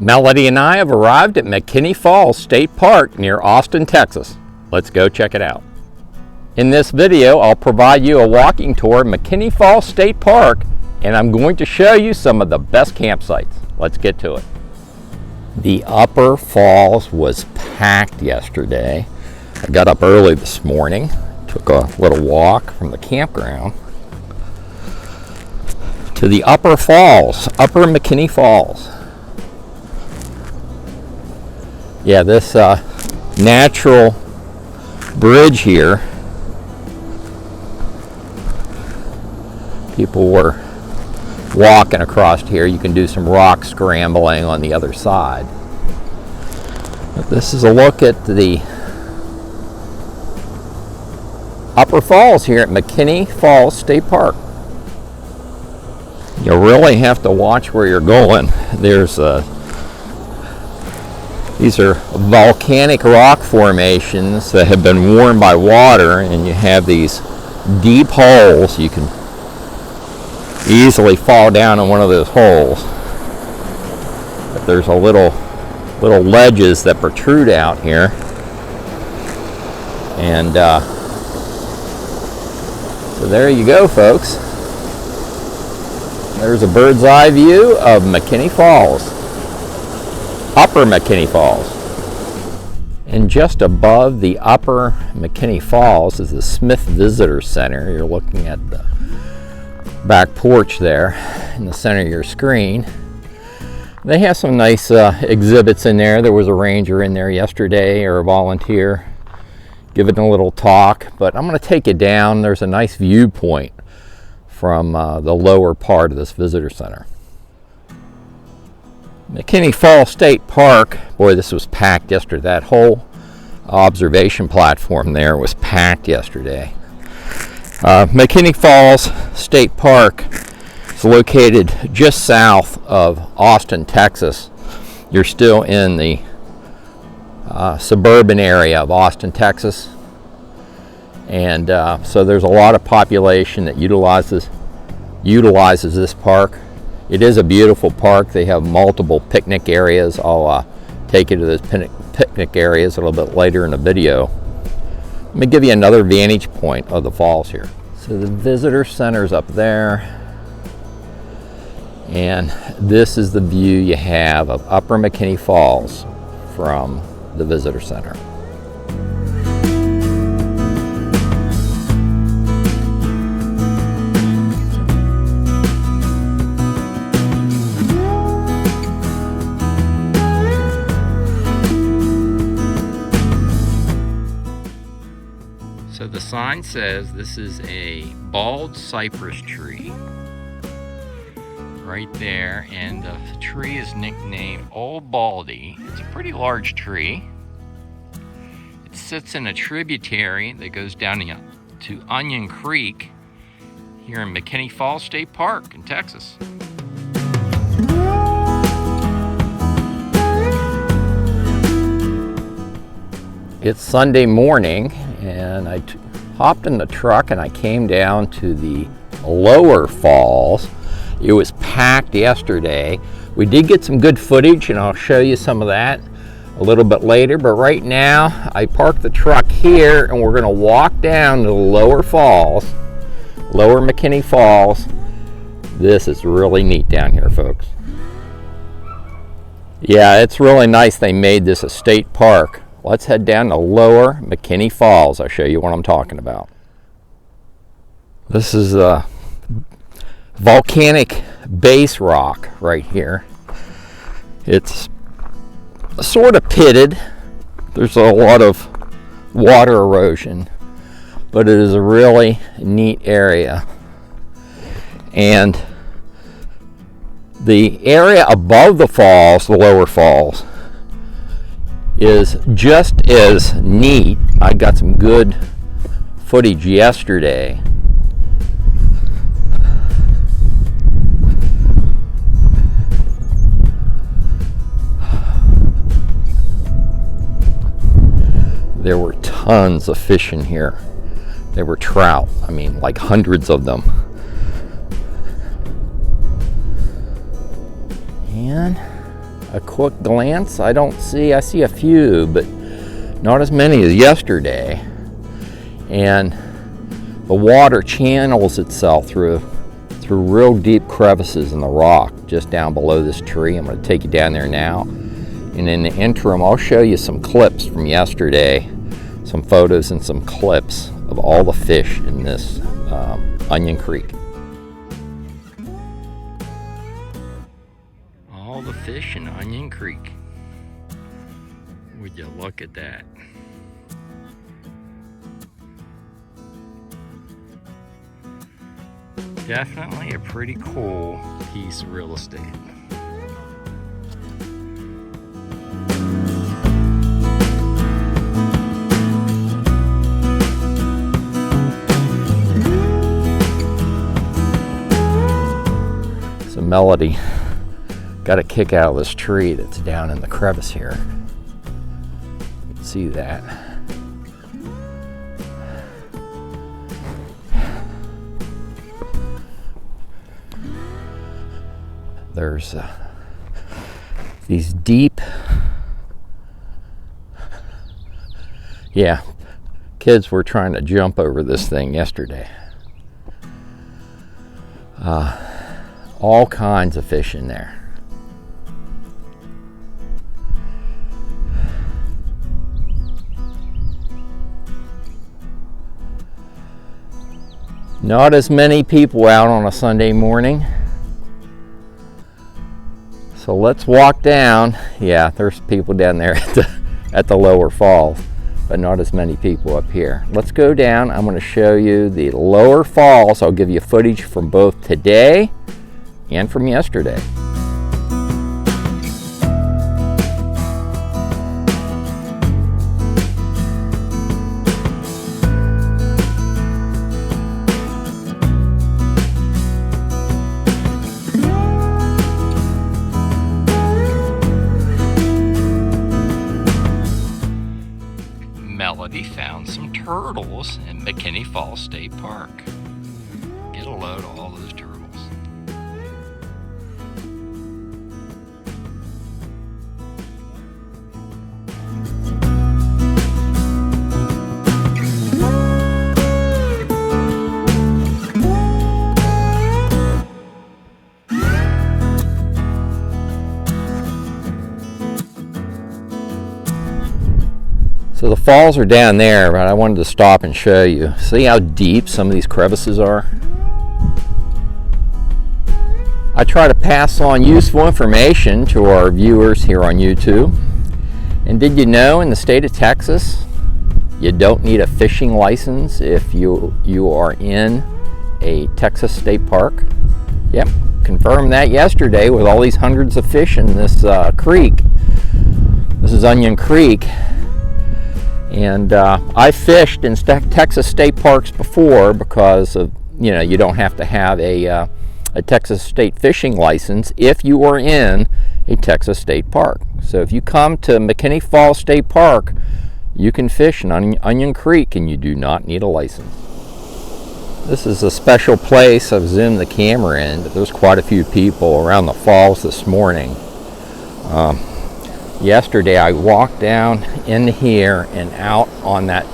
Melody and I have arrived at McKinney Falls State Park near Austin, Texas. Let's go check it out. In this video, I'll provide you a walking tour of McKinney Falls State Park, and I'm going to show you some of the best campsites. Let's get to it. The upper falls was packed yesterday. I got up early this morning, took a little walk from the campground to the upper falls, upper McKinney Falls. Yeah, this natural bridge here, people were walking across here. You can do some rock scrambling on the other side. But this is a look at the upper falls here at McKinney Falls State Park. You really have to watch where you're going. These are volcanic rock formations that have been worn by water, and you have these deep holes. You can easily fall down in one of those holes. But there's a little ledges that protrude out here, and so there you go, folks. There's a bird's eye view of McKinney Falls, upper McKinney Falls. And just above the upper McKinney Falls is the Smith Visitor Center. You're looking at the back porch there in the center of your screen. They have some nice exhibits in there. There was a ranger in there yesterday, or a volunteer, giving a little talk, but I'm going to take you down. There's a nice viewpoint from the lower part of this visitor center. McKinney Falls State Park, boy, this was packed yesterday. That whole observation platform there was packed yesterday. McKinney Falls State Park is located just south of Austin, Texas. You're still in the suburban area of Austin, Texas, and so there's a lot of population that utilizes this park. It is a beautiful park. They have multiple picnic areas. I'll take you to those picnic areas a little bit later in the video. Let me give you another vantage point of the falls here. So the visitor center's up there, and this is the view you have of upper McKinney Falls from the visitor center. So the sign says this is a bald cypress tree right there, and the tree is nicknamed Old Baldy. It's a pretty large tree. It sits in a tributary that goes down to Onion Creek here in McKinney Falls State Park in Texas. It's Sunday morning, and I hopped in the truck and I came down to the lower falls. It was packed yesterday. We did get some good footage, and I'll show you some of that a little bit later, but right now I parked the truck here and we're going to walk down to the lower falls, lower McKinney Falls. This is really neat down here, folks. Yeah, it's really nice they made this a state park. Let's head down to lower McKinney Falls. I'll show you what I'm talking about. This is a volcanic base rock right here. It's sort of pitted. There's a lot of water erosion, but it is a really neat area. And the area above the falls, the lower falls, is just as neat. I got some good footage yesterday. There were tons of fish in here. There were trout, I mean, like hundreds of them. And a quick glance, I see a few, but not as many as yesterday. And the water channels itself through real deep crevices in the rock just down below this tree. I'm going to take you down there now. And in the interim, I'll show you some clips from yesterday, some photos and some clips of all the fish in this Onion Creek. All the fish in Onion Creek. Would you look at that? Definitely a pretty cool piece of real estate. So Melody got a kick out of this tree that's down in the crevice here. You can see that. There's these deep, kids were trying to jump over this thing yesterday. All kinds of fish in there. Not as many people out on a Sunday morning. So let's walk down. Yeah, there's people down there at the lower falls, but not as many people up here. Let's go down. I'm going to show you the lower falls. I'll give you footage from both today and from yesterday. Melody found some turtles in McKinney Falls State Park. Get a load of all those turtles. So the falls are down there, but I wanted to stop and show you. See how deep some of these crevices are? I try to pass on useful information to our viewers here on YouTube. And did you know in the state of Texas, you don't need a fishing license if you are in a Texas state park? Yep, confirmed that yesterday with all these hundreds of fish in this creek. This is Onion Creek. And I fished in Texas state parks before because of, you don't have to have a Texas state fishing license if you are in a Texas state park. So if you come to McKinney Falls State Park, you can fish in Onion Creek and you do not need a license. This is a special place. I've zoomed the camera in, but there's quite a few people around the falls this morning. Yesterday I walked down in here and out on that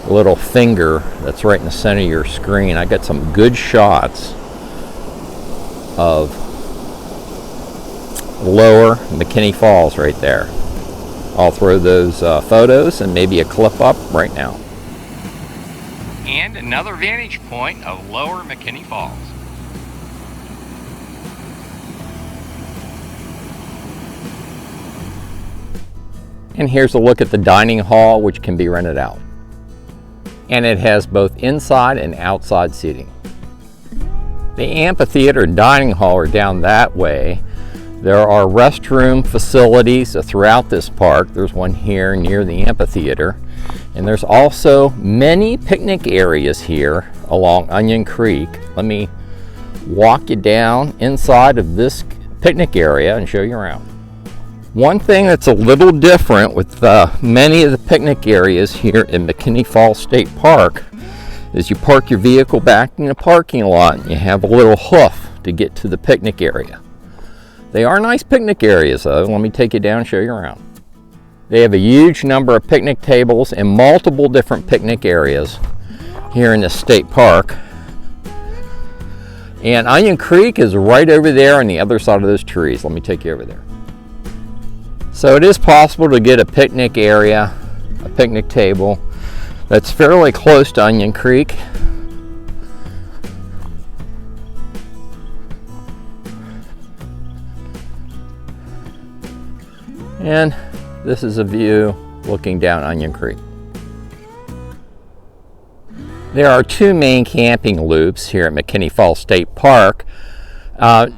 little finger that's right in the center of your screen. I got some good shots of lower McKinney Falls right there. I'll throw those photos and maybe a clip up right now. And another vantage point of lower McKinney Falls. And here's a look at the dining hall, which can be rented out. And it has both inside and outside seating. The amphitheater and dining hall are down that way. There are restroom facilities throughout this park. There's one here near the amphitheater. And there's also many picnic areas here along Onion Creek. Let me walk you down inside of this picnic area and show you around. One thing that's a little different with many of the picnic areas here in McKinney Falls State Park is you park your vehicle back in the parking lot and you have a little hoof to get to the picnic area. They are nice picnic areas though. Let me take you down and show you around. They have a huge number of picnic tables and multiple different picnic areas here in the state park. And Onion Creek is right over there on the other side of those trees. Let me take you over there. So it is possible to get a picnic area, a picnic table that's fairly close to Onion Creek. And this is a view looking down Onion Creek. There are two main camping loops here at McKinney Falls State Park.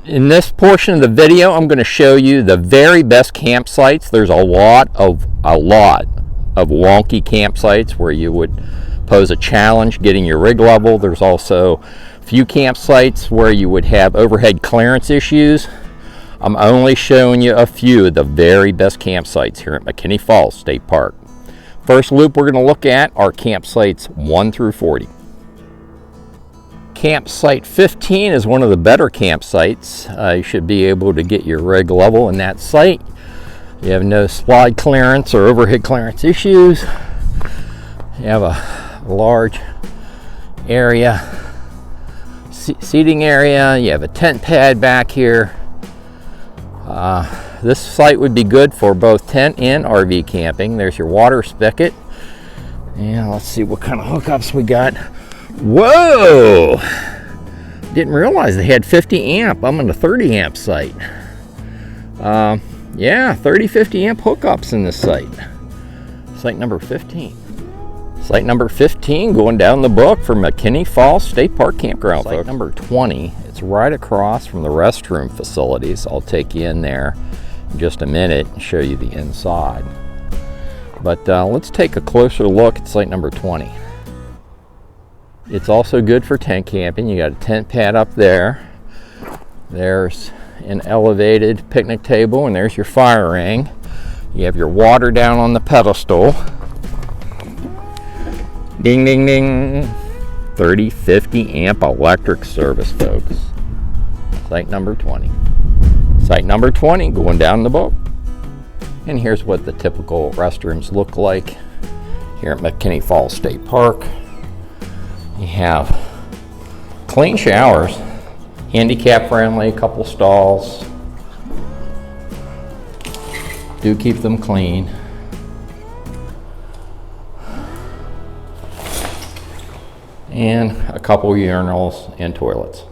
In this portion of the video, I'm going to show you the very best campsites. There's a lot of wonky campsites where you would pose a challenge getting your rig level. There's also a few campsites where you would have overhead clearance issues. I'm only showing you a few of the very best campsites here at McKinney Falls State Park. First loop we're going to look at are campsites 1 through 40. Campsite 15 is one of the better campsites. You should be able to get your rig level in that site. You have no slide clearance or overhead clearance issues. You have a large area, seating area. You have a tent pad back here. This site would be good for both tent and RV camping. There's your water spigot. And let's see what kind of hookups we got. Whoa! Didn't realize they had 50 amp. I'm on a 30 amp site. Yeah, 30, 50 amp hookups in this site. Site number 15. Site number 15 going down the book for McKinney Falls State Park Campground. Site number 20. It's right across from the restroom facilities. I'll take you in there in just a minute and show you the inside. But let's take a closer look at site number 20. It's also good for tent camping. You got a tent pad up there. There's an elevated picnic table, and there's your fire ring. You have your water down on the pedestal. Ding, ding, ding. 30, 50 amp electric service, folks. Site number 20. Site number 20 going down the book. And here's what the typical restrooms look like here at McKinney Falls State Park. You have clean showers, handicap friendly, couple stalls. Do keep them clean. And a couple urinals and toilets,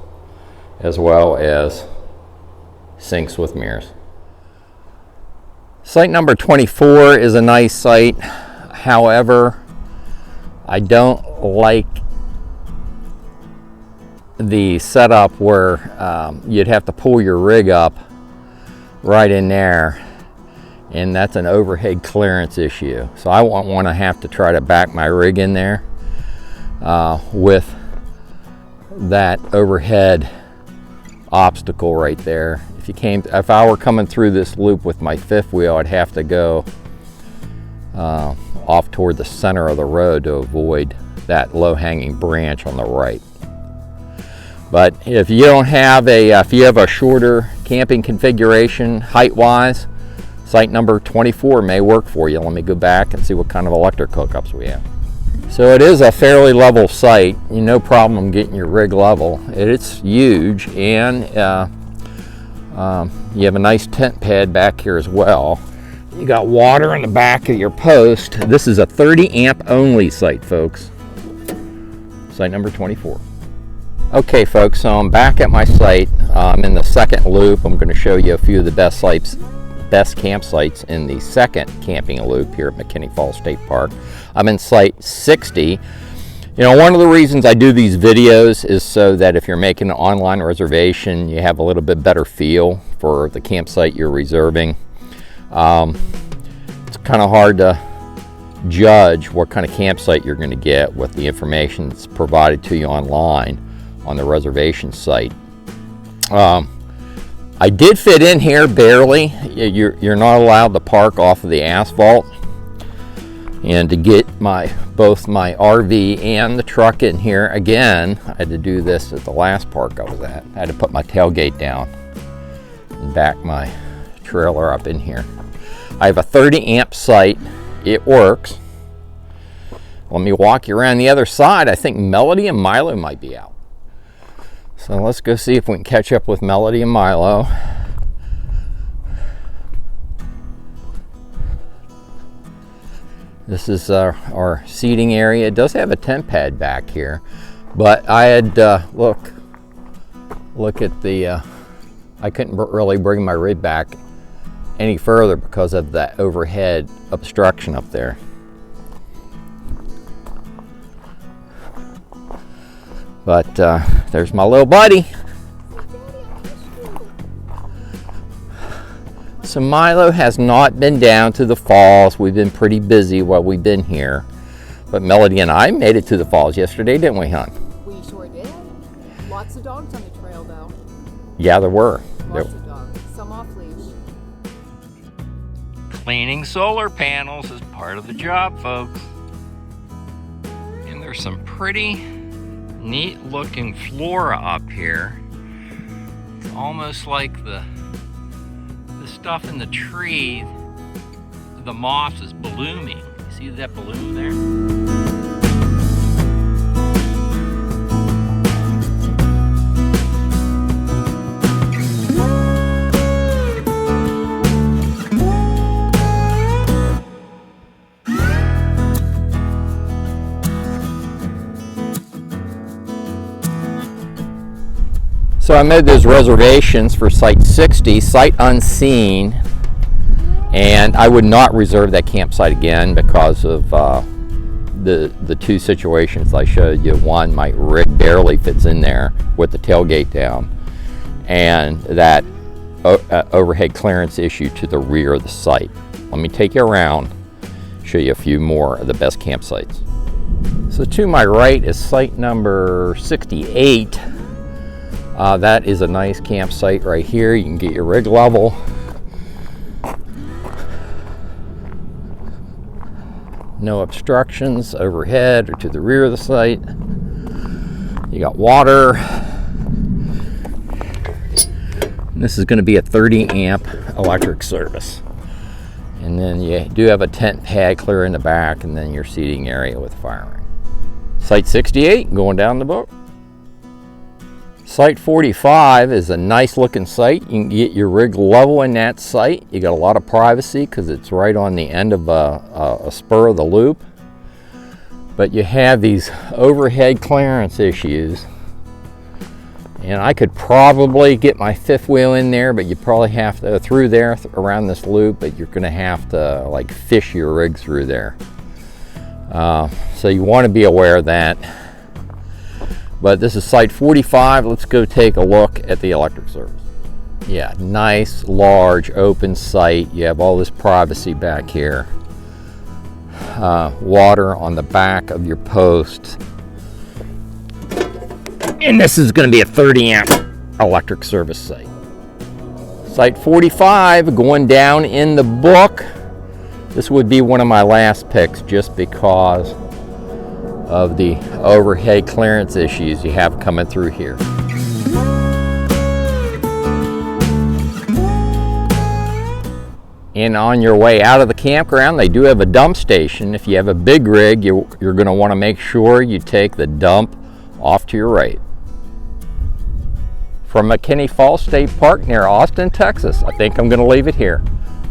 as well as sinks with mirrors. Site number 24 is a nice site. However, I don't like the setup where you'd have to pull your rig up right in there, and that's an overhead clearance issue. So I won't want to have to try to back my rig in there with that overhead obstacle right there. If I were coming through this loop with my fifth wheel, I'd have to go off toward the center of the road to avoid that low-hanging branch on the right. But if you don't have if you have a shorter camping configuration height-wise, site number 24 may work for you. Let me go back and see what kind of electric hookups we have. So it is a fairly level site. No problem getting your rig level. It's huge, and you have a nice tent pad back here as well. You got water in the back of your post. This is a 30 amp only site, folks. Site number 24. Okay, folks, so I'm back at my site. I'm in the second loop. I'm going to show you a few of the best campsites in the second camping loop here at McKinney Falls State Park. I'm in site 60. One of the reasons I do these videos is so that if you're making an online reservation, you have a little bit better feel for the campsite you're reserving. It's kind of hard to judge what kind of campsite you're going to get with the information that's provided to you online on the reservation site. I did fit in here barely. You're not allowed to park off of the asphalt. And to get both my RV and the truck in here, again, I had to do this at the last park I was at. I had to put my tailgate down and back my trailer up in here. I have a 30 amp site. It works. Let me walk you around the other side. I think Melody and Milo might be out. So let's go see if we can catch up with Melody and Milo. This is our seating area. It does have a tent pad back here, but I had look at the I couldn't really bring my rig back any further because of that overhead obstruction up there. But there's my little buddy. So Milo has not been down to the falls. We've been pretty busy while we've been here. But Melody and I made it to the falls yesterday, didn't we, hon? We sure did. Lots of dogs on the trail, though. Yeah, there were. Lots of dogs. Some off leash. Cleaning solar panels is part of the job, folks. And there's some pretty neat looking flora up here. It's almost like the stuff in the tree, the moss is blooming. You see that bloom there? So I made those reservations for Site 60, sight unseen, and I would not reserve that campsite again because of the two situations I showed you. One, my rig barely fits in there with the tailgate down, and that overhead clearance issue to the rear of the site. Let me take you around, show you a few more of the best campsites. So to my right is site number 68. That is a nice campsite right here. You can get your rig level. No obstructions overhead or to the rear of the site. You got water. And this is going to be a 30 amp electric service. And then you do have a tent pad clear in the back, and then your seating area with fire ring. Site 68, going down the book. Site 45 is a nice looking site. You can get your rig level in that site. You got a lot of privacy because it's right on the end of a spur of the loop. But you have these overhead clearance issues. And I could probably get my fifth wheel in there, but you probably have to through there around this loop, but you're gonna have to like fish your rig through there. So you want to be aware of that. But this is site 45. Let's go take a look at the electric service. Yeah, nice, large, open site. You have all this privacy back here. Water on the back of your post. And this is going to be a 30 amp electric service site. Site 45, going down in the book. This would be one of my last picks just because of the overhead clearance issues you have coming through here. And on your way out of the campground, they do have a dump station. If you have a big rig, you're going to want to make sure you take the dump off to your right. From McKinney Falls State Park near Austin, Texas, I think I'm going to leave it here.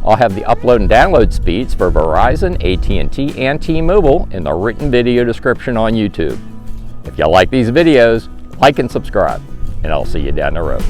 I'll have the upload and download speeds for Verizon, AT&T, and T-Mobile in the written video description on YouTube. If you like these videos, like and subscribe, and I'll see you down the road.